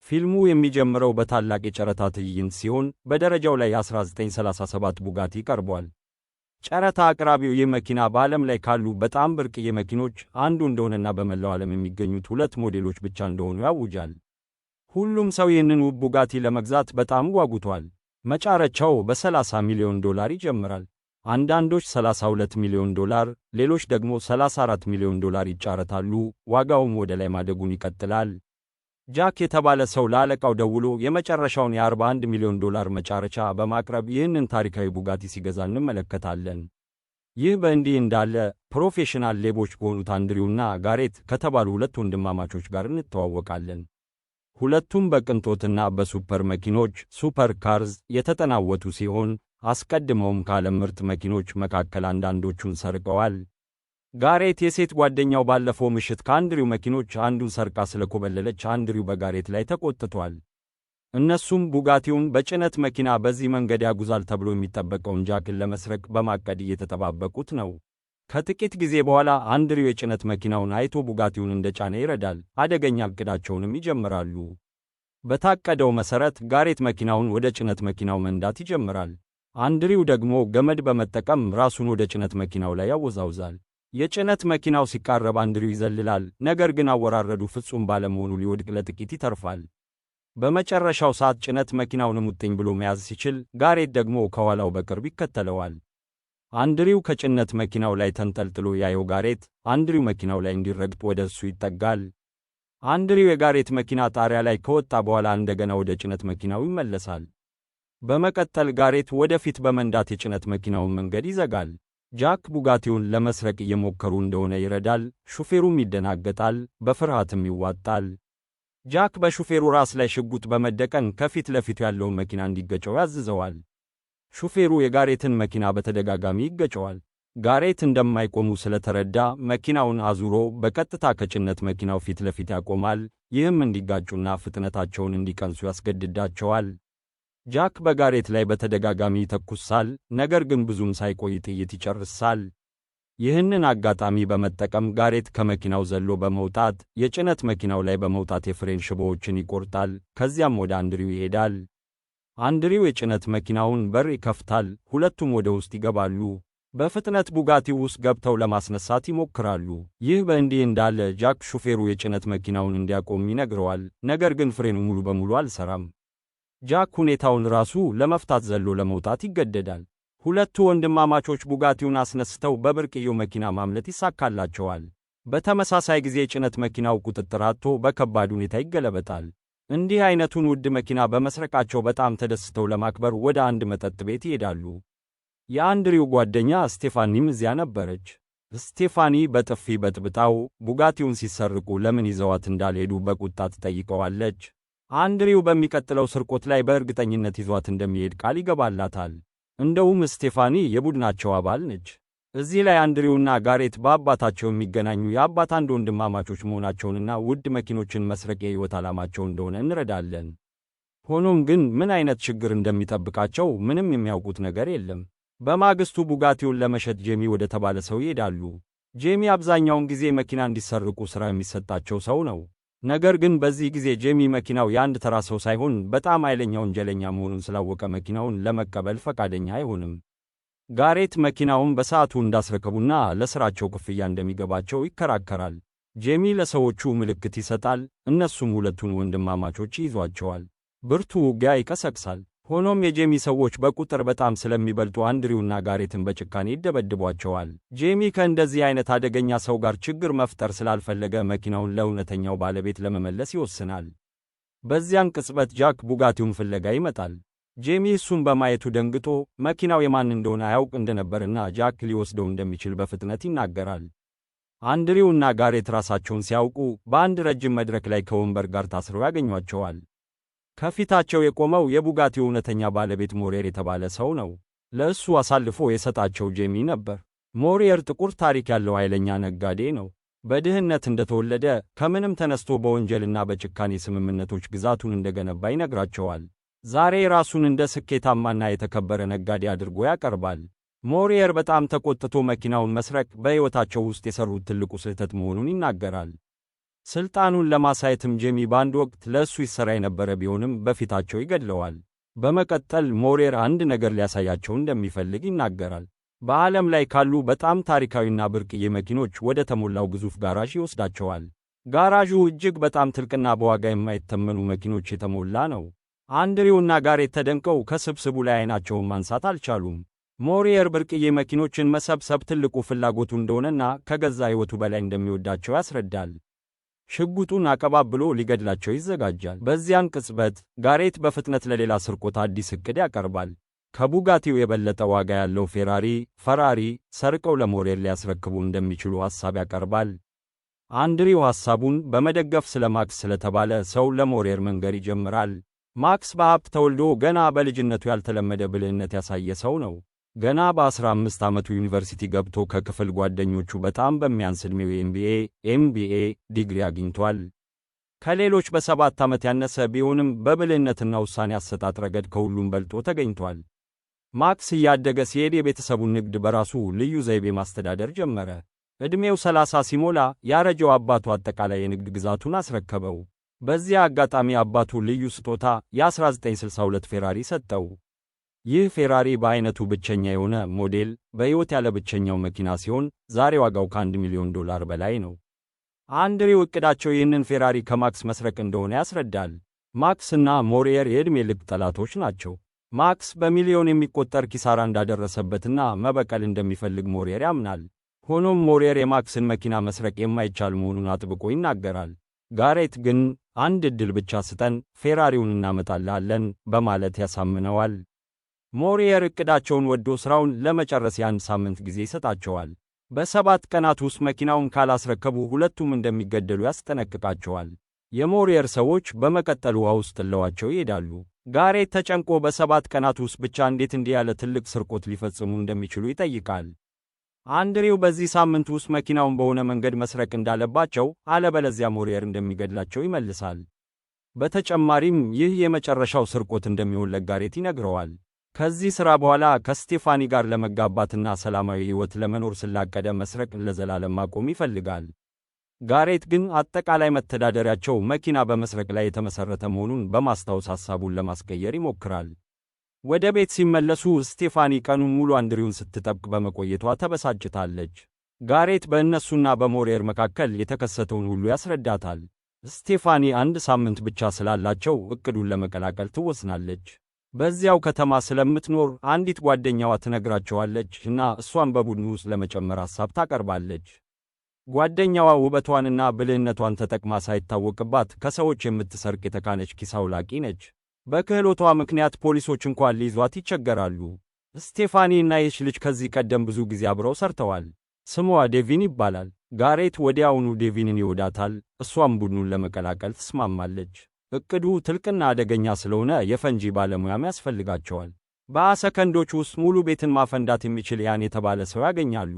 ፊልሙ የሚጀምረው በታላቅ የጨረታ ትዕይንት ሲሆን በደረጃው ላይ 1937 ቡጋቲ ቀርቧል። ጨረታ አቅራቢው ይህ መኪና በዓለም ላይ ካሉ በጣም ብርቅዬ መኪኖች አንዱ እንደሆነና በመላው ዓለም የሚገኙት 2 ሞዴሎች ብቻ እንደሆኑ ያውጃል። ሁሉም ሰው ይህንን ውብ ቡጋቲ ለመግዛት በጣም ጓጉቷል። መጫረቻው በ$30 ሚሊዮን ይጀምራል። አንዳንዶች $32 ሚሊዮን፣ ሌሎች ደግሞ $34 ሚሊዮን ይጫረታሉ። ዋጋውም ወደ ላይ ማደጉን ይቀጥላል። ጃክ የተባለ ሰው ለአለቃው ደውሎ የመጨረሻውን የ$41 ሚሊዮን መጫረቻ በማቅረብ ይህንን ታሪካዊ ቡጋቲ ሲገዛ እንመለከታለን። ይህ በእንዲህ እንዳለ ፕሮፌሽናል ሌቦች በሆኑት አንድሪውና ጋሬት ከተባሉ 2 ወንድማማቾች ጋር እንተዋወቃለን። ሁለቱም በቅንጦትና በሱፐር መኪኖች ሱፐር ካርዝ የተጠናወቱ ሲሆን አስቀድመውም ከዓለም ምርጥ መኪኖች መካከል አንዳንዶቹን ሰርቀዋል። ጋሬት የሴት ጓደኛው ባለፈው ምሽት ከአንድሪው መኪኖች አንዱን ሰርቃ ስለኮበለለች አንድሪው በጋሬት ላይ ተቆጥቷል። እነሱም ቡጋቲውን በጭነት መኪና በዚህ መንገድ ያጉዛል ተብሎ የሚጠበቀውን ጃክን ለመስረቅ በማቀድ እየተጠባበቁት ነው። ከጥቂት ጊዜ በኋላ አንድሪው የጭነት መኪናውን አይቶ ቡጋቲውን እንደጫነ ይረዳል። አደገኛ እቅዳቸውንም ይጀምራሉ። በታቀደው መሠረት ጋሬት መኪናውን ወደ ጭነት መኪናው መንዳት ይጀምራል። አንድሪው ደግሞ ገመድ በመጠቀም ራሱን ወደ ጭነት መኪናው ላይ ያወዛውዛል። የጭነት መኪናው ሲቃረብ አንድሪው ይዘልላል። ነገር ግን አወራረዱ ፍጹም ባለመሆኑ ሊወድቅ ለጥቂት ይተርፋል። በመጨረሻው ሰዓት ጭነት መኪናውን ሙጥኝ ብሎ መያዝ ሲችል ጋሬት ደግሞ ከኋላው በቅርብ ይከተለዋል። አንድሪው ከጭነት መኪናው ላይ ተንጠልጥሎ ያየው ጋሬት አንድሪው መኪናው ላይ እንዲረግጥ ወደ እሱ ይጠጋል። አንድሪው የጋሬት መኪና ጣሪያ ላይ ከወጣ በኋላ እንደገና ወደ ጭነት መኪናው ይመለሳል። በመቀጠል ጋሬት ወደፊት በመንዳት የጭነት መኪናውን መንገድ ይዘጋል። ጃክ ቡጋቲውን ለመስረቅ እየሞከሩ እንደሆነ ይረዳል። ሹፌሩም ይደናገጣል፣ በፍርሃትም ይዋጣል። ጃክ በሹፌሩ ራስ ላይ ሽጉጥ በመደቀን ከፊት ለፊቱ ያለውን መኪና እንዲገጨው ያዝዘዋል። ሹፌሩ የጋሬትን መኪና በተደጋጋሚ ይገጨዋል። ጋሬት እንደማይቆሙ ስለተረዳ መኪናውን አዙሮ በቀጥታ ከጭነት መኪናው ፊት ለፊት ያቆማል። ይህም እንዲጋጩና ፍጥነታቸውን እንዲቀንሱ ያስገድዳቸዋል። ጃክ በጋሬት ላይ በተደጋጋሚ ይተኩሳል፣ ነገር ግን ብዙም ሳይቆይ ጥይት ይጨርሳል። ይህንን አጋጣሚ በመጠቀም ጋሬት ከመኪናው ዘሎ በመውጣት የጭነት መኪናው ላይ በመውጣት የፍሬን ሽቦዎችን ይቆርጣል። ከዚያም ወደ አንድሪው ይሄዳል። አንድሪው የጭነት መኪናውን በር ይከፍታል። ሁለቱም ወደ ውስጥ ይገባሉ። በፍጥነት ቡጋቲው ውስጥ ገብተው ለማስነሳት ይሞክራሉ። ይህ በእንዲህ እንዳለ ጃክ ሹፌሩ የጭነት መኪናውን እንዲያቆም ይነግረዋል፣ ነገር ግን ፍሬኑ ሙሉ በሙሉ አልሰራም። ጃክ ሁኔታውን ራሱ ለመፍታት ዘሎ ለመውጣት ይገደዳል። ሁለቱ ወንድማማቾች ቡጋቲውን አስነስተው በብርቅዬው መኪና ማምለጥ ይሳካላቸዋል። በተመሳሳይ ጊዜ የጭነት መኪናው ቁጥጥር አጥቶ በከባድ ሁኔታ ይገለበጣል። እንዲህ አይነቱን ውድ መኪና በመስረቃቸው በጣም ተደስተው ለማክበር ወደ አንድ መጠጥ ቤት ይሄዳሉ። የአንድሪው ጓደኛ ስቴፋኒም እዚያ ነበረች። ስቴፋኒ በጥፊ በጥብጣው ቡጋቲውን ሲሰርቁ ለምን ይዘዋት እንዳልሄዱ በቁጣ ትጠይቀዋለች። አንድሪው በሚቀጥለው ስርቆት ላይ በእርግጠኝነት ይዟት እንደሚሄድ ቃል ይገባላታል። እንደውም ስቴፋኒ የቡድናቸው አባል ነች። እዚህ ላይ አንድሪውና ጋሬት በአባታቸው የሚገናኙ የአባት አንድ ወንድማማቾች መሆናቸውንና ውድ መኪኖችን መስረቅ የሕይወት ዓላማቸው እንደሆነ እንረዳለን። ሆኖም ግን ምን አይነት ችግር እንደሚጠብቃቸው ምንም የሚያውቁት ነገር የለም። በማግስቱ ቡጋቲውን ለመሸጥ ጄሚ ወደ ተባለ ሰው ይሄዳሉ። ጄሚ አብዛኛውን ጊዜ መኪና እንዲሰርቁ ሥራ የሚሰጣቸው ሰው ነው። ነገር ግን በዚህ ጊዜ ጄሚ መኪናው የአንድ ተራ ሰው ሳይሆን በጣም ኃይለኛ ወንጀለኛ መሆኑን ስላወቀ መኪናውን ለመቀበል ፈቃደኛ አይሆንም። ጋሬት መኪናውን በሰዓቱ እንዳስረከቡና ለሥራቸው ክፍያ እንደሚገባቸው ይከራከራል። ጄሚ ለሰዎቹ ምልክት ይሰጣል። እነሱም ሁለቱን ወንድማማቾች ይይዟቸዋል። ብርቱ ውጊያ ይቀሰቅሳል። ሆኖም የጄሚ ሰዎች በቁጥር በጣም ስለሚበልጡ አንድሪውና ጋሬትን በጭካኔ ይደበድቧቸዋል። ጄሚ ከእንደዚህ አይነት አደገኛ ሰው ጋር ችግር መፍጠር ስላልፈለገ መኪናውን ለእውነተኛው ባለቤት ለመመለስ ይወስናል። በዚያን ቅጽበት ጃክ ቡጋቲውን ፍለጋ ይመጣል። ጄሚ እሱን በማየቱ ደንግጦ መኪናው የማን እንደሆነ አያውቅ እንደነበርና ጃክ ሊወስደው እንደሚችል በፍጥነት ይናገራል። አንድሪውና ጋሬት ራሳቸውን ሲያውቁ በአንድ ረጅም መድረክ ላይ ከወንበር ጋር ታስረው ያገኟቸዋል። ከፊታቸው የቆመው የቡጋቲው እውነተኛ ባለቤት ሞሪየር የተባለ ሰው ነው። ለእሱ አሳልፎ የሰጣቸው ጄሚ ነበር። ሞሪየር ጥቁር ታሪክ ያለው ኃይለኛ ነጋዴ ነው። በድህነት እንደተወለደ ከምንም ተነስቶ በወንጀልና በጭካኔ ስምምነቶች ግዛቱን እንደገነባ ይነግራቸዋል። ዛሬ ራሱን እንደ ስኬታማና የተከበረ ነጋዴ አድርጎ ያቀርባል። ሞሪየር በጣም ተቆጥቶ መኪናውን መስረቅ በሕይወታቸው ውስጥ የሠሩት ትልቁ ስህተት መሆኑን ይናገራል። ስልጣኑን ለማሳየትም ጄሚ በአንድ ወቅት ለእሱ ይሠራ የነበረ ቢሆንም በፊታቸው ይገድለዋል። በመቀጠል ሞሬር አንድ ነገር ሊያሳያቸው እንደሚፈልግ ይናገራል። በዓለም ላይ ካሉ በጣም ታሪካዊና ብርቅዬ መኪኖች ወደ ተሞላው ግዙፍ ጋራዥ ይወስዳቸዋል። ጋራዡ እጅግ በጣም ትልቅና በዋጋ የማይተመኑ መኪኖች የተሞላ ነው። አንድሪውና ጋሬት ተደንቀው ከስብስቡ ላይ ዓይናቸውን ማንሳት አልቻሉም። ሞሬር ብርቅዬ መኪኖችን መሰብሰብ ትልቁ ፍላጎቱ እንደሆነና ከገዛ ሕይወቱ በላይ እንደሚወዳቸው ያስረዳል። ሽጉጡን አቀባብሎ ሊገድላቸው ይዘጋጃል። በዚያን ቅጽበት ጋሬት በፍጥነት ለሌላ ስርቆት አዲስ ዕቅድ ያቀርባል። ከቡጋቲው የበለጠ ዋጋ ያለው ፈራሪ ሰርቀው ለሞሬር ሊያስረክቡ እንደሚችሉ ሐሳብ ያቀርባል። አንድሪው ሐሳቡን በመደገፍ ስለ ማክስ ስለተባለ ሰው ለሞሬር መንገር ይጀምራል። ማክስ በሀብት ተወልዶ ገና በልጅነቱ ያልተለመደ ብልህነት ያሳየ ሰው ነው። ገና በ15 ዓመቱ ዩኒቨርሲቲ ገብቶ ከክፍል ጓደኞቹ በጣም በሚያንስ ዕድሜው ኤምቢኤ ዲግሪ አግኝቷል። ከሌሎች በ7 ዓመት ያነሰ ቢሆንም በብልህነትና ውሳኔ አሰጣጥ ረገድ ከሁሉም በልጦ ተገኝቷል። ማክስ እያደገ ሲሄድ የቤተሰቡን ንግድ በራሱ ልዩ ዘይቤ ማስተዳደር ጀመረ። ዕድሜው 30 ሲሞላ ያረጀው አባቱ አጠቃላይ የንግድ ግዛቱን አስረከበው። በዚያ አጋጣሚ አባቱ ልዩ ስጦታ የ1962 ፌራሪ ሰጠው። ይህ ፌራሪ በአይነቱ ብቸኛ የሆነ ሞዴል በሕይወት ያለ ብቸኛው መኪና ሲሆን ዛሬ ዋጋው $1 ሚሊዮን በላይ ነው። አንድሪው ዕቅዳቸው ይህንን ፌራሪ ከማክስ መስረቅ እንደሆነ ያስረዳል። ማክስ እና ሞሬር የዕድሜ ልክ ጠላቶች ናቸው። ማክስ በሚሊዮን የሚቆጠር ኪሳራ እንዳደረሰበትና መበቀል እንደሚፈልግ ሞሬር ያምናል። ሆኖም ሞሬር የማክስን መኪና መስረቅ የማይቻል መሆኑን አጥብቆ ይናገራል። ጋሬት ግን አንድ ዕድል ብቻ ስጠን፣ ፌራሪውን እናመጣልሃለን በማለት ያሳምነዋል። ሞሬር ዕቅዳቸውን ወዶ ሥራውን ለመጨረስ የ1 ሳምንት ጊዜ ይሰጣቸዋል። በ7 ቀናት ውስጥ መኪናውን ካላስረከቡ ሁለቱም እንደሚገደሉ ያስጠነቅቃቸዋል። የሞሬር ሰዎች በመቀጠል ውሃ ውስጥ ጥለዋቸው ይሄዳሉ። ጋሬት ተጨንቆ በ7 ቀናት ውስጥ ብቻ እንዴት እንዲህ ያለ ትልቅ ስርቆት ሊፈጽሙ እንደሚችሉ ይጠይቃል። አንድሪው በዚህ ሳምንት ውስጥ መኪናውን በሆነ መንገድ መስረቅ እንዳለባቸው አለበለዚያ ሞሬር እንደሚገድላቸው ይመልሳል። በተጨማሪም ይህ የመጨረሻው ስርቆት እንደሚሆን ለጋሬት ይነግረዋል። ከዚህ ሥራ በኋላ ከስቴፋኒ ጋር ለመጋባትና ሰላማዊ ሕይወት ለመኖር ስላቀደ መስረቅ ለዘላለም ማቆም ይፈልጋል። ጋሬት ግን አጠቃላይ መተዳደሪያቸው መኪና በመስረቅ ላይ የተመሠረተ መሆኑን በማስታወስ ሐሳቡን ለማስቀየር ይሞክራል። ወደ ቤት ሲመለሱ ስቴፋኒ ቀኑን ሙሉ አንድሪውን ስትጠብቅ በመቆየቷ ተበሳጭታለች። ጋሬት በእነሱና በሞሬር መካከል የተከሰተውን ሁሉ ያስረዳታል። ስቴፋኒ 1 ሳምንት ብቻ ስላላቸው ዕቅዱን ለመቀላቀል ትወስናለች። በዚያው ከተማ ስለምትኖር አንዲት ጓደኛዋ ትነግራቸዋለች እና እሷን በቡድኑ ውስጥ ለመጨመር ሐሳብ ታቀርባለች። ጓደኛዋ ውበቷንና ብልህነቷን ተጠቅማ ሳይታወቅባት ከሰዎች የምትሰርቅ የተካነች ኪስ አውላቂ ነች። በክህሎቷ ምክንያት ፖሊሶች እንኳን ሊይዟት ይቸገራሉ። ስቴፋኒ እና ይህች ልጅ ከዚህ ቀደም ብዙ ጊዜ አብረው ሰርተዋል። ስሟ ዴቪን ይባላል። ጋሬት ወዲያውኑ ዴቪንን ይወዳታል። እሷም ቡድኑን ለመቀላቀል ትስማማለች። ዕቅዱ ትልቅና አደገኛ ስለሆነ የፈንጂ ባለሙያም ያስፈልጋቸዋል። በሰከንዶች ውስጥ ሙሉ ቤትን ማፈንዳት የሚችል ያን የተባለ ሰው ያገኛሉ።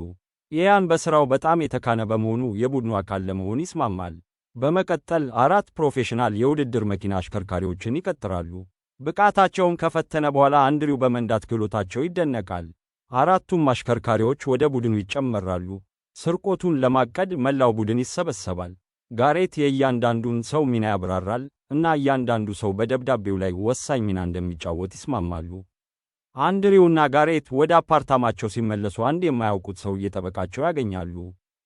ያን በሥራው በጣም የተካነ በመሆኑ የቡድኑ አካል ለመሆን ይስማማል። በመቀጠል 4 ፕሮፌሽናል የውድድር መኪና አሽከርካሪዎችን ይቀጥራሉ። ብቃታቸውን ከፈተነ በኋላ አንድሪው በመንዳት ክህሎታቸው ይደነቃል። 4ቱም አሽከርካሪዎች ወደ ቡድኑ ይጨመራሉ። ስርቆቱን ለማቀድ መላው ቡድን ይሰበሰባል። ጋሬት የእያንዳንዱን ሰው ሚና ያብራራል እና እያንዳንዱ ሰው በደብዳቤው ላይ ወሳኝ ሚና እንደሚጫወት ይስማማሉ። አንድሪውና ጋሬት ወደ አፓርታማቸው ሲመለሱ አንድ የማያውቁት ሰው እየጠበቃቸው ያገኛሉ።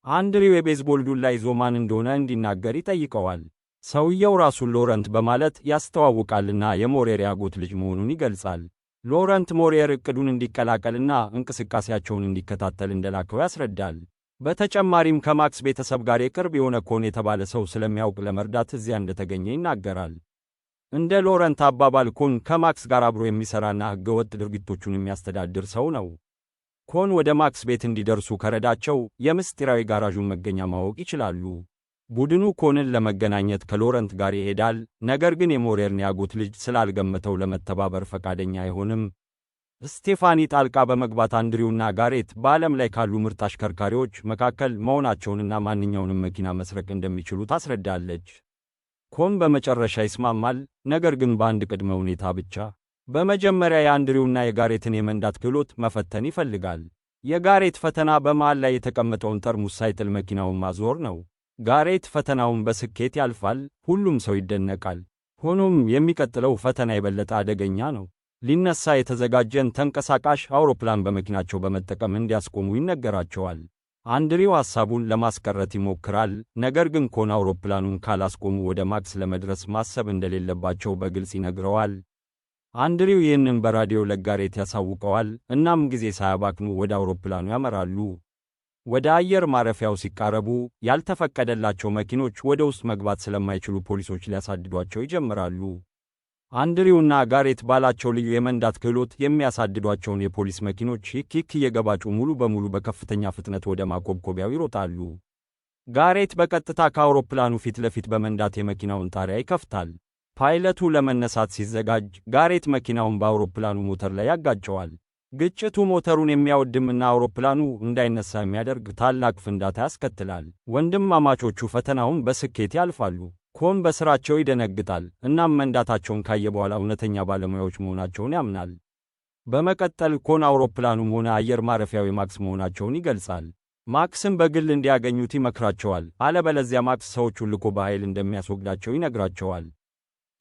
አንድሪው የቤዝቦል ዱላ ይዞ ማን እንደሆነ እንዲናገር ይጠይቀዋል። ሰውየው ራሱን ሎረንት በማለት ያስተዋውቃልና የሞሬር ያጎት ልጅ መሆኑን ይገልጻል። ሎረንት ሞሬር ዕቅዱን እንዲቀላቀልና እንቅስቃሴያቸውን እንዲከታተል እንደላከው ያስረዳል። በተጨማሪም ከማክስ ቤተሰብ ጋር የቅርብ የሆነ ኮን የተባለ ሰው ስለሚያውቅ ለመርዳት እዚያ እንደተገኘ ይናገራል። እንደ ሎረንት አባባል ኮን ከማክስ ጋር አብሮ የሚሠራና ሕገወጥ ድርጊቶቹን የሚያስተዳድር ሰው ነው። ኮን ወደ ማክስ ቤት እንዲደርሱ ከረዳቸው የምስጢራዊ ጋራዡን መገኛ ማወቅ ይችላሉ። ቡድኑ ኮንን ለመገናኘት ከሎረንት ጋር ይሄዳል። ነገር ግን የሞሬርን ያጎት ልጅ ስላልገመተው ለመተባበር ፈቃደኛ አይሆንም። ስቴፋኒ ጣልቃ በመግባት አንድሪውና ጋሬት በዓለም ላይ ካሉ ምርጥ አሽከርካሪዎች መካከል መሆናቸውንና ማንኛውንም መኪና መስረቅ እንደሚችሉ ታስረዳለች። ኮን በመጨረሻ ይስማማል፣ ነገር ግን በአንድ ቅድመ ሁኔታ ብቻ። በመጀመሪያ የአንድሪውና የጋሬትን የመንዳት ክህሎት መፈተን ይፈልጋል። የጋሬት ፈተና በመሃል ላይ የተቀመጠውን ጠርሙስ ሳይጥል መኪናውን ማዞር ነው። ጋሬት ፈተናውን በስኬት ያልፋል፣ ሁሉም ሰው ይደነቃል። ሆኖም የሚቀጥለው ፈተና የበለጠ አደገኛ ነው። ሊነሳ የተዘጋጀን ተንቀሳቃሽ አውሮፕላን በመኪናቸው በመጠቀም እንዲያስቆሙ ይነገራቸዋል። አንድሪው ሐሳቡን ለማስቀረት ይሞክራል፣ ነገር ግን ኮን አውሮፕላኑን ካላስቆሙ ወደ ማክስ ለመድረስ ማሰብ እንደሌለባቸው በግልጽ ይነግረዋል። አንድሪው ይህንን በራዲዮ ለጋሬት ያሳውቀዋል፣ እናም ጊዜ ሳያባክኑ ወደ አውሮፕላኑ ያመራሉ። ወደ አየር ማረፊያው ሲቃረቡ ያልተፈቀደላቸው መኪኖች ወደ ውስጥ መግባት ስለማይችሉ ፖሊሶች ሊያሳድዷቸው ይጀምራሉ። አንድሪውና ጋሬት ባላቸው ልዩ የመንዳት ክህሎት የሚያሳድዷቸውን የፖሊስ መኪኖች ኪክ እየገባጩ ሙሉ በሙሉ በከፍተኛ ፍጥነት ወደ ማኮብኮቢያው ይሮጣሉ። ጋሬት በቀጥታ ከአውሮፕላኑ ፊት ለፊት በመንዳት የመኪናውን ጣሪያ ይከፍታል። ፓይለቱ ለመነሳት ሲዘጋጅ ጋሬት መኪናውን በአውሮፕላኑ ሞተር ላይ ያጋጨዋል። ግጭቱ ሞተሩን የሚያወድምና አውሮፕላኑ እንዳይነሳ የሚያደርግ ታላቅ ፍንዳታ ያስከትላል። ወንድማማቾቹ ፈተናውን በስኬት ያልፋሉ። ኮን በስራቸው ይደነግጣል፣ እናም መንዳታቸውን ካየ በኋላ እውነተኛ ባለሙያዎች መሆናቸውን ያምናል። በመቀጠል ኮን አውሮፕላኑም ሆነ አየር ማረፊያው የማክስ መሆናቸውን ይገልጻል። ማክስም በግል እንዲያገኙት ይመክራቸዋል፣ አለበለዚያ ማክስ ሰዎቹን ልኮ በኃይል እንደሚያስወግዳቸው ይነግራቸዋል።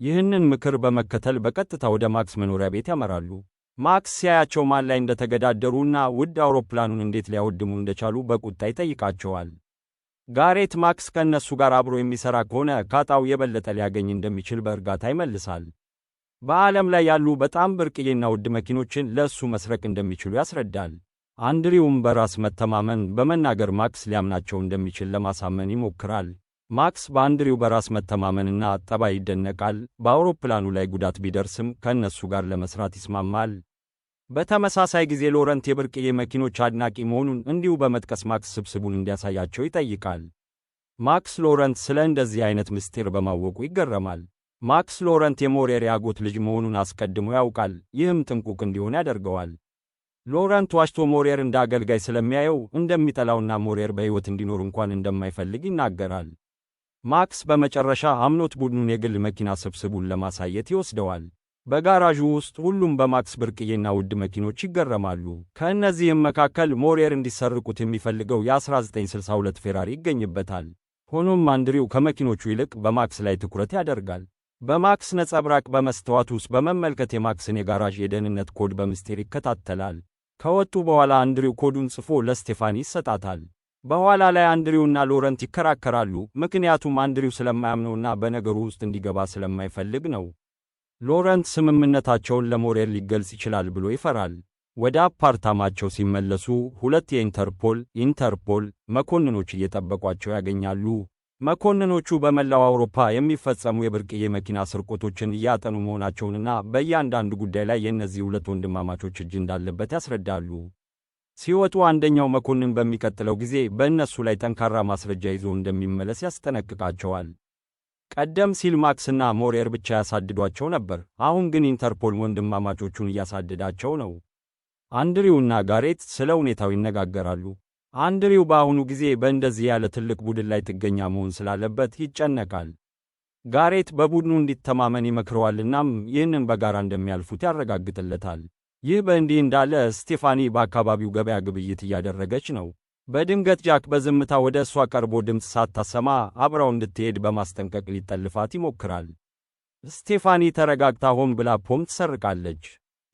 ይህንን ምክር በመከተል በቀጥታ ወደ ማክስ መኖሪያ ቤት ያመራሉ። ማክስ ሲያያቸው ማን ላይ እንደተገዳደሩና ውድ አውሮፕላኑን እንዴት ሊያወድሙ እንደቻሉ በቁጣ ይጠይቃቸዋል። ጋሬት ማክስ ከእነሱ ጋር አብሮ የሚሠራ ከሆነ ካጣው የበለጠ ሊያገኝ እንደሚችል በእርጋታ ይመልሳል። በዓለም ላይ ያሉ በጣም ብርቅዬና ውድ መኪኖችን ለእሱ መስረቅ እንደሚችሉ ያስረዳል። አንድሪውም በራስ መተማመን በመናገር ማክስ ሊያምናቸው እንደሚችል ለማሳመን ይሞክራል። ማክስ በአንድሪው በራስ መተማመንና ጠባይ ይደነቃል። በአውሮፕላኑ ላይ ጉዳት ቢደርስም ከእነሱ ጋር ለመስራት ይስማማል። በተመሳሳይ ጊዜ ሎረንት የብርቅዬ መኪኖች አድናቂ መሆኑን እንዲሁ በመጥቀስ ማክስ ስብስቡን እንዲያሳያቸው ይጠይቃል። ማክስ ሎረንት ስለ እንደዚህ አይነት ምስጢር በማወቁ ይገረማል። ማክስ ሎረንት የሞሬር ያጎት ልጅ መሆኑን አስቀድሞ ያውቃል። ይህም ጥንቁቅ እንዲሆን ያደርገዋል። ሎረንት ዋሽቶ ሞሬር እንደ አገልጋይ ስለሚያየው እንደሚጠላውና ሞሬር በሕይወት እንዲኖር እንኳን እንደማይፈልግ ይናገራል። ማክስ በመጨረሻ አምኖት ቡድኑን የግል መኪና ስብስቡን ለማሳየት ይወስደዋል። በጋራዡ ውስጥ ሁሉም በማክስ ብርቅዬና ውድ መኪኖች ይገረማሉ። ከእነዚህም መካከል ሞሬር እንዲሰርቁት የሚፈልገው የ1962 ፌራሪ ይገኝበታል። ሆኖም አንድሪው ከመኪኖቹ ይልቅ በማክስ ላይ ትኩረት ያደርጋል። በማክስ ነጸብራቅ በመስተዋት ውስጥ በመመልከት የማክስን የጋራዥ የደህንነት ኮድ በምስጢር ይከታተላል። ከወጡ በኋላ አንድሪው ኮዱን ጽፎ ለስቴፋኒ ይሰጣታል። በኋላ ላይ አንድሪውና ሎረንት ይከራከራሉ፣ ምክንያቱም አንድሪው ስለማያምነውና በነገሩ ውስጥ እንዲገባ ስለማይፈልግ ነው። ሎረንት ስምምነታቸውን ለሞሬር ሊገልጽ ይችላል ብሎ ይፈራል። ወደ አፓርታማቸው ሲመለሱ ሁለት የኢንተርፖል መኮንኖች እየጠበቋቸው ያገኛሉ። መኮንኖቹ በመላው አውሮፓ የሚፈጸሙ የብርቅዬ መኪና ስርቆቶችን እያጠኑ መሆናቸውንና በእያንዳንዱ ጉዳይ ላይ የእነዚህ ሁለት ወንድማማቾች እጅ እንዳለበት ያስረዳሉ። ሲወጡ አንደኛው መኮንን በሚቀጥለው ጊዜ በእነሱ ላይ ጠንካራ ማስረጃ ይዞ እንደሚመለስ ያስጠነቅቃቸዋል። ቀደም ሲል ማክስና ሞሬር ብቻ ያሳድዷቸው ነበር፣ አሁን ግን ኢንተርፖል ወንድማማቾቹን እያሳደዳቸው ነው። አንድሪውና ጋሬት ስለ ሁኔታው ይነጋገራሉ። አንድሪው በአሁኑ ጊዜ በእንደዚህ ያለ ትልቅ ቡድን ላይ ጥገኛ መሆን ስላለበት ይጨነቃል። ጋሬት በቡድኑ እንዲተማመን ይመክረዋልናም ይህንን በጋራ እንደሚያልፉት ያረጋግጥለታል። ይህ በእንዲህ እንዳለ ስቴፋኒ በአካባቢው ገበያ ግብይት እያደረገች ነው። በድንገት ጃክ በዝምታ ወደ እሷ ቀርቦ ድምፅ ሳታሰማ አብራው እንድትሄድ በማስጠንቀቅ ሊጠልፋት ይሞክራል። ስቴፋኒ ተረጋግታ ሆን ብላ ፖም ትሰርቃለች።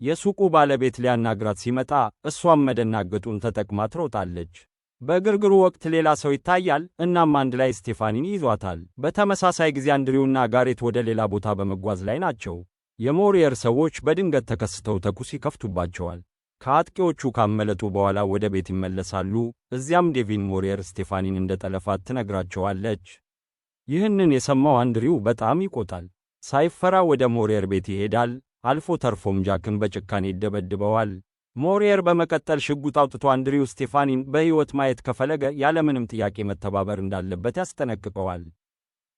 የሱቁ ባለቤት ሊያናግራት ሲመጣ እሷም መደናገጡን ተጠቅማ ትሮጣለች። በግርግሩ ወቅት ሌላ ሰው ይታያል፣ እናም አንድ ላይ ስቴፋኒን ይዟታል። በተመሳሳይ ጊዜ አንድሪውና ጋሬት ወደ ሌላ ቦታ በመጓዝ ላይ ናቸው። የሞሬር ሰዎች በድንገት ተከስተው ተኩስ ይከፍቱባቸዋል። ከአጥቂዎቹ ካመለጡ በኋላ ወደ ቤት ይመለሳሉ። እዚያም ዴቪን ሞሬር ስቴፋኒን እንደጠለፋት ትነግራቸዋለች። ይህንን የሰማው አንድሪው በጣም ይቆጣል። ሳይፈራ ወደ ሞሬር ቤት ይሄዳል። አልፎ ተርፎም ጃክን በጭካኔ ይደበድበዋል። ሞሬር በመቀጠል ሽጉጥ አውጥቶ አንድሪው ስቴፋኒን በሕይወት ማየት ከፈለገ ያለምንም ጥያቄ መተባበር እንዳለበት ያስጠነቅቀዋል።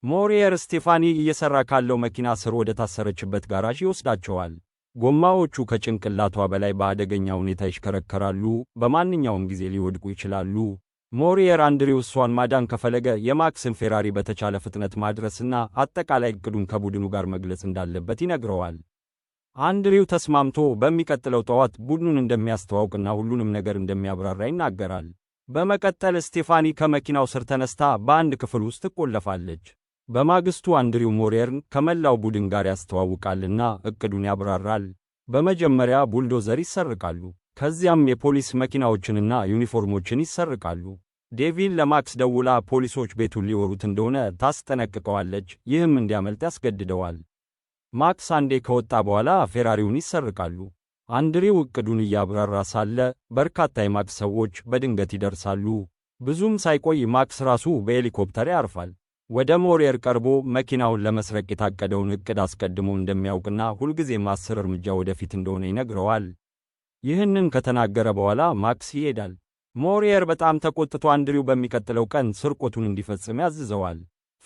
ሞሬር ስቴፋኒ እየሠራ ካለው መኪና ስር ወደ ታሰረችበት ጋራዥ ይወስዳቸዋል። ጎማዎቹ ከጭንቅላቷ በላይ በአደገኛ ሁኔታ ይሽከረከራሉ፣ በማንኛውም ጊዜ ሊወድቁ ይችላሉ። ሞሬር አንድሪው እሷን ማዳን ከፈለገ የማክስን ፌራሪ በተቻለ ፍጥነት ማድረስና አጠቃላይ ዕቅዱን ከቡድኑ ጋር መግለጽ እንዳለበት ይነግረዋል። አንድሪው ተስማምቶ በሚቀጥለው ጠዋት ቡድኑን እንደሚያስተዋውቅና ሁሉንም ነገር እንደሚያብራራ ይናገራል። በመቀጠል ስቴፋኒ ከመኪናው ስር ተነስታ በአንድ ክፍል ውስጥ ትቆለፋለች። በማግስቱ አንድሪው ሞሬርን ከመላው ቡድን ጋር ያስተዋውቃልና እቅዱን ያብራራል። በመጀመሪያ ቡልዶዘር ይሰርቃሉ። ከዚያም የፖሊስ መኪናዎችንና ዩኒፎርሞችን ይሰርቃሉ። ዴቪን ለማክስ ደውላ ፖሊሶች ቤቱን ሊወሩት እንደሆነ ታስጠነቅቀዋለች። ይህም እንዲያመልጥ ያስገድደዋል። ማክስ አንዴ ከወጣ በኋላ ፌራሪውን ይሰርቃሉ። አንድሪው እቅዱን እያብራራ ሳለ በርካታ የማክስ ሰዎች በድንገት ይደርሳሉ። ብዙም ሳይቆይ ማክስ ራሱ በሄሊኮፕተር ያርፋል። ወደ ሞሬር ቀርቦ መኪናውን ለመስረቅ የታቀደውን እቅድ አስቀድሞ እንደሚያውቅና ሁልጊዜም 10 እርምጃ ወደፊት እንደሆነ ይነግረዋል። ይህንን ከተናገረ በኋላ ማክስ ይሄዳል። ሞሬር በጣም ተቆጥቶ አንድሪው በሚቀጥለው ቀን ስርቆቱን እንዲፈጽም ያዝዘዋል።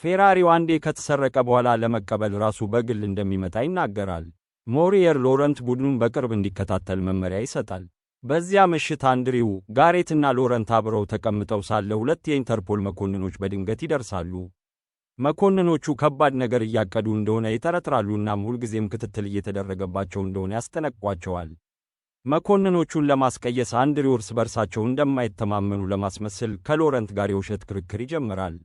ፌራሪው አንዴ ከተሰረቀ በኋላ ለመቀበል ራሱ በግል እንደሚመጣ ይናገራል። ሞሬር ሎረንት ቡድኑን በቅርብ እንዲከታተል መመሪያ ይሰጣል። በዚያ ምሽት አንድሪው፣ ጋሬትና ሎረንት አብረው ተቀምጠው ሳለ ሁለት የኢንተርፖል መኮንኖች በድንገት ይደርሳሉ። መኮንኖቹ ከባድ ነገር እያቀዱ እንደሆነ ይጠረጥራሉናም ሁልጊዜም ክትትል እየተደረገባቸው እንደሆነ ያስጠነቅቋቸዋል። መኮንኖቹን ለማስቀየስ አንድሪው እርስ በርሳቸው እንደማይተማመኑ ለማስመሰል ከሎረንት ጋር የውሸት ክርክር ይጀምራል።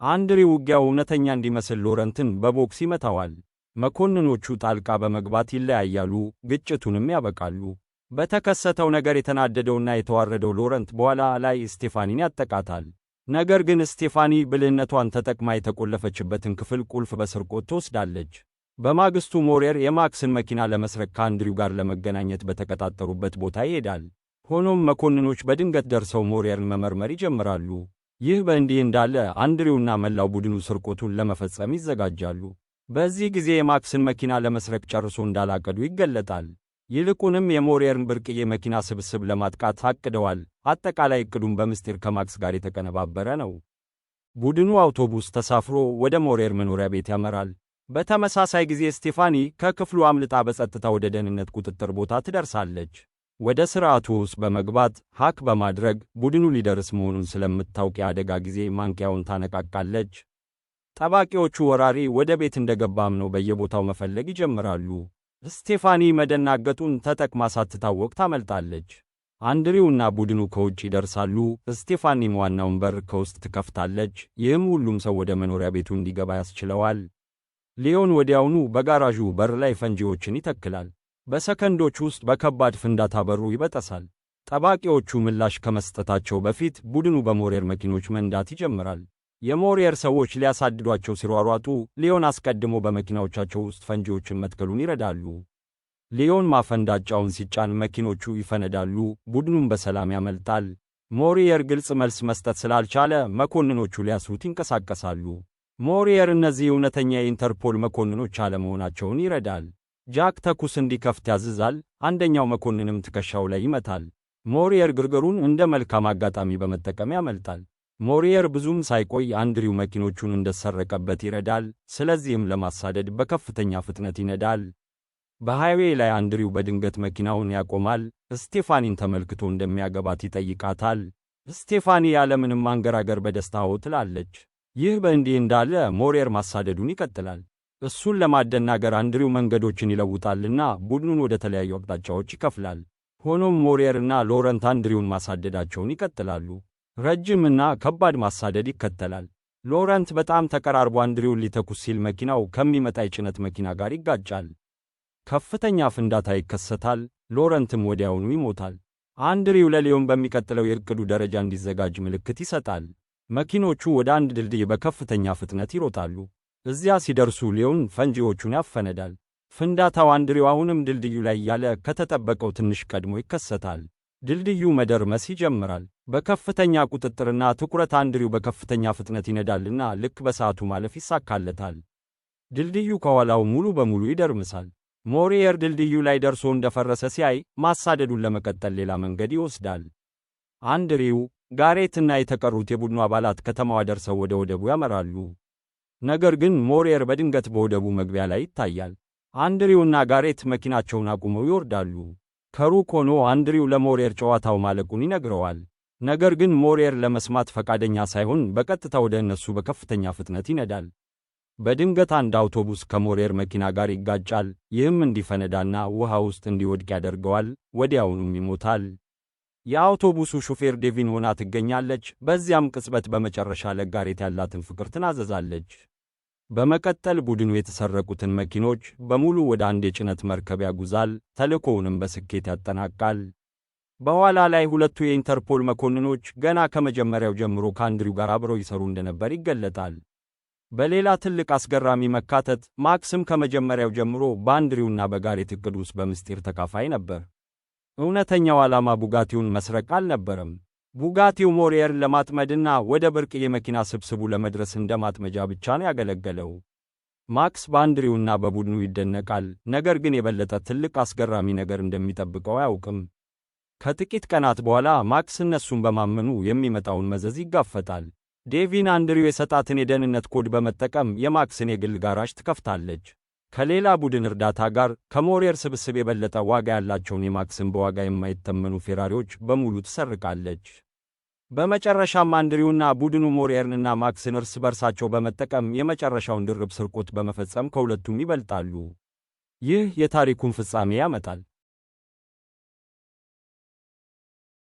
አንድሪው ውጊያው እውነተኛ እንዲመስል ሎረንትን በቦክስ ይመታዋል። መኮንኖቹ ጣልቃ በመግባት ይለያያሉ፣ ግጭቱንም ያበቃሉ። በተከሰተው ነገር የተናደደውና የተዋረደው ሎረንት በኋላ ላይ ስቴፋኒን ያጠቃታል። ነገር ግን ስቴፋኒ ብልህነቷን ተጠቅማ የተቆለፈችበትን ክፍል ቁልፍ በስርቆት ትወስዳለች። በማግስቱ ሞሬር የማክስን መኪና ለመስረቅ ከአንድሪው ጋር ለመገናኘት በተቀጣጠሩበት ቦታ ይሄዳል። ሆኖም መኮንኖች በድንገት ደርሰው ሞሬርን መመርመር ይጀምራሉ። ይህ በእንዲህ እንዳለ አንድሪውና መላው ቡድኑ ስርቆቱን ለመፈጸም ይዘጋጃሉ። በዚህ ጊዜ የማክስን መኪና ለመስረቅ ጨርሶ እንዳላቀዱ ይገለጣል። ይልቁንም የሞሬርን ብርቅዬ መኪና ስብስብ ለማጥቃት አቅደዋል። አጠቃላይ እቅዱም በምስጢር ከማክስ ጋር የተቀነባበረ ነው። ቡድኑ አውቶቡስ ተሳፍሮ ወደ ሞሬር መኖሪያ ቤት ያመራል። በተመሳሳይ ጊዜ ስቴፋኒ ከክፍሉ አምልጣ በጸጥታ ወደ ደህንነት ቁጥጥር ቦታ ትደርሳለች። ወደ ሥርዓቱ ውስጥ በመግባት ሃክ በማድረግ ቡድኑ ሊደርስ መሆኑን ስለምታውቅ የአደጋ ጊዜ ማንቂያውን ታነቃቃለች። ጠባቂዎቹ ወራሪ ወደ ቤት እንደገባም ነው በየቦታው መፈለግ ይጀምራሉ። ስቴፋኒ መደናገጡን ተጠቅማ ሳትታወቅ ታመልጣለች። አንድሪውና ቡድኑ ከውጭ ይደርሳሉ። ስቴፋኒም ዋናውን በር ከውስጥ ትከፍታለች። ይህም ሁሉም ሰው ወደ መኖሪያ ቤቱ እንዲገባ ያስችለዋል። ሊዮን ወዲያውኑ በጋራዡ በር ላይ ፈንጂዎችን ይተክላል። በሰከንዶች ውስጥ በከባድ ፍንዳታ በሩ ይበጠሳል። ጠባቂዎቹ ምላሽ ከመስጠታቸው በፊት ቡድኑ በሞሬር መኪኖች መንዳት ይጀምራል። የሞሬር ሰዎች ሊያሳድዷቸው ሲሯሯጡ ሊዮን አስቀድሞ በመኪናዎቻቸው ውስጥ ፈንጂዎችን መትከሉን ይረዳሉ። ሊዮን ማፈንዳጫውን ሲጫን መኪኖቹ ይፈነዳሉ። ቡድኑም በሰላም ያመልጣል። ሞሬር ግልጽ መልስ መስጠት ስላልቻለ መኮንኖቹ ሊያስሩት ይንቀሳቀሳሉ። ሞሬር እነዚህ እውነተኛ የኢንተርፖል መኮንኖች አለመሆናቸውን ይረዳል። ጃክ ተኩስ እንዲከፍት ያዝዛል። አንደኛው መኮንንም ትከሻው ላይ ይመታል። ሞሬር ግርግሩን እንደ መልካም አጋጣሚ በመጠቀም ያመልጣል። ሞሬር ብዙም ሳይቆይ አንድሪው መኪኖቹን እንደሰረቀበት ይረዳል። ስለዚህም ለማሳደድ በከፍተኛ ፍጥነት ይነዳል። በሃይዌይ ላይ አንድሪው በድንገት መኪናውን ያቆማል። ስቴፋኒን ተመልክቶ እንደሚያገባት ይጠይቃታል። ስቴፋኒ ያለምንም ማንገራገር በደስታ አዎ ትላለች። ይህ በእንዲህ እንዳለ ሞሬር ማሳደዱን ይቀጥላል። እሱን ለማደናገር አንድሪው መንገዶችን ይለውጣልና ቡድኑን ወደ ተለያዩ አቅጣጫዎች ይከፍላል። ሆኖም ሞሬርና ሎረንት አንድሪውን ማሳደዳቸውን ይቀጥላሉ። ረጅምና ከባድ ማሳደድ ይከተላል። ሎረንት በጣም ተቀራርቦ አንድሪውን ሊተኩስ ሲል መኪናው ከሚመጣ የጭነት መኪና ጋር ይጋጫል። ከፍተኛ ፍንዳታ ይከሰታል። ሎረንትም ወዲያውኑ ይሞታል። አንድሪው ለሊዮን በሚቀጥለው የዕቅዱ ደረጃ እንዲዘጋጅ ምልክት ይሰጣል። መኪኖቹ ወደ አንድ ድልድይ በከፍተኛ ፍጥነት ይሮጣሉ። እዚያ ሲደርሱ ሊዮን ፈንጂዎቹን ያፈነዳል። ፍንዳታው አንድሪው አሁንም ድልድዩ ላይ ያለ ከተጠበቀው ትንሽ ቀድሞ ይከሰታል። ድልድዩ መደርመስ ይጀምራል። በከፍተኛ ቁጥጥርና ትኩረት አንድሪው በከፍተኛ ፍጥነት ይነዳልና ልክ በሰዓቱ ማለፍ ይሳካለታል። ድልድዩ ከኋላው ሙሉ በሙሉ ይደርምሳል። ሞሬር ድልድዩ ላይ ደርሶ እንደፈረሰ ሲያይ ማሳደዱን ለመቀጠል ሌላ መንገድ ይወስዳል። አንድሪው፣ ጋሬትና የተቀሩት የቡድኑ አባላት ከተማዋ ደርሰው ወደ ወደቡ ያመራሉ። ነገር ግን ሞሬር በድንገት በወደቡ መግቢያ ላይ ይታያል። አንድሪውና ጋሬት መኪናቸውን አቁመው ይወርዳሉ። ከሩቅ ሆኖ አንድሪው ለሞሬር ጨዋታው ማለቁን ይነግረዋል። ነገር ግን ሞሬር ለመስማት ፈቃደኛ ሳይሆን በቀጥታ ወደ እነሱ በከፍተኛ ፍጥነት ይነዳል። በድንገት አንድ አውቶቡስ ከሞሬር መኪና ጋር ይጋጫል። ይህም እንዲፈነዳና ውሃ ውስጥ እንዲወድቅ ያደርገዋል። ወዲያውኑም ይሞታል። የአውቶቡሱ ሹፌር ዴቪን ሆና ትገኛለች። በዚያም ቅጽበት በመጨረሻ ለጋሬት ያላትን ፍቅር ትናዘዛለች። በመቀጠል ቡድኑ የተሰረቁትን መኪኖች በሙሉ ወደ አንድ የጭነት መርከብ ያጉዛል፣ ተልእኮውንም በስኬት ያጠናቃል። በኋላ ላይ ሁለቱ የኢንተርፖል መኮንኖች ገና ከመጀመሪያው ጀምሮ ከአንድሪው ጋር አብረው ይሰሩ እንደነበር ይገለጣል። በሌላ ትልቅ አስገራሚ መካተት ማክስም ከመጀመሪያው ጀምሮ በአንድሪውና በጋሬት ዕቅድ ውስጥ በምስጢር ተካፋይ ነበር። እውነተኛው ዓላማ ቡጋቲውን መስረቅ አልነበረም። ቡጋቲው ሞሪየርን ለማጥመድና ወደ ብርቅዬ የመኪና ስብስቡ ለመድረስ እንደ ማጥመጃ ብቻ ነው ያገለገለው። ማክስ በአንድሪውና በቡድኑ ይደነቃል፣ ነገር ግን የበለጠ ትልቅ አስገራሚ ነገር እንደሚጠብቀው አያውቅም። ከጥቂት ቀናት በኋላ ማክስ እነሱን በማመኑ የሚመጣውን መዘዝ ይጋፈጣል። ዴቪን አንድሪው የሰጣትን የደህንነት ኮድ በመጠቀም የማክስን የግል ጋራዥ ትከፍታለች። ከሌላ ቡድን እርዳታ ጋር ከሞሪየር ስብስብ የበለጠ ዋጋ ያላቸውን የማክስን በዋጋ የማይተመኑ ፌራሪዎች በሙሉ ትሰርቃለች። በመጨረሻም አንድሪውና ቡድኑ ሞሪየርንና ማክስን እርስ በርሳቸው በመጠቀም የመጨረሻውን ድርብ ስርቆት በመፈጸም ከሁለቱም ይበልጣሉ። ይህ የታሪኩን ፍጻሜ ያመጣል።